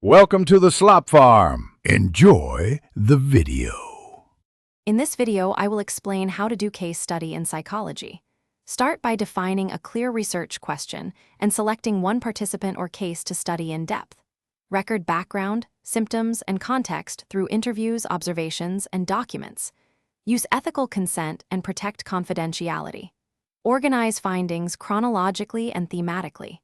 Welcome to the Slop Farm. Enjoy the video. In this video, I will explain how to do case study in psychology. Start by defining a clear research question and selecting one participant or case to study in depth. Record background, symptoms, and context through interviews, observations, and documents. Use ethical consent and protect confidentiality. Organize findings chronologically and thematically.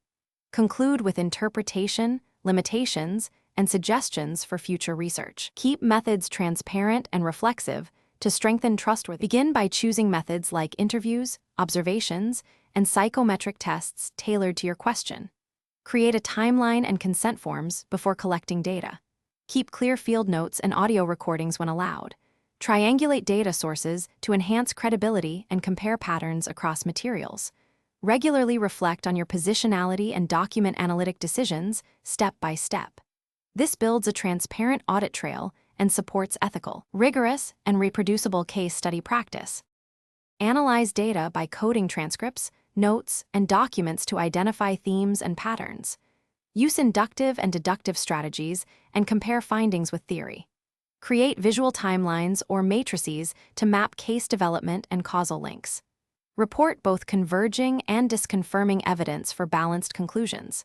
Conclude with interpretation, limitations, and suggestions for future research. Keep methods transparent and reflexive to strengthen trustworthiness. Begin by choosing methods like interviews, observations, and psychometric tests tailored to your question. Create a timeline and consent forms before collecting data. Keep clear field notes and audio recordings when allowed. Triangulate data sources to enhance credibility and compare patterns across materials. Regularly reflect on your positionality and document analytic decisions step by step. This builds a transparent audit trail and supports ethical, rigorous, and reproducible case study practice. Analyze data by coding transcripts, notes, and documents to identify themes and patterns. Use inductive and deductive strategies and compare findings with theory. Create visual timelines or matrices to map case development and causal links. Report both converging and disconfirming evidence for balanced conclusions.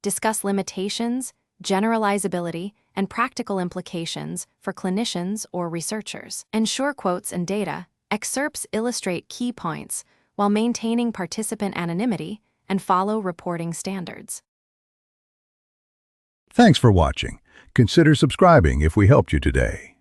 Discuss limitations, generalizability, and practical implications for clinicians or researchers. Ensure quotes and data, excerpts illustrate key points while maintaining participant anonymity and follow reporting standards. Thanks for watching. Consider subscribing if we helped you today.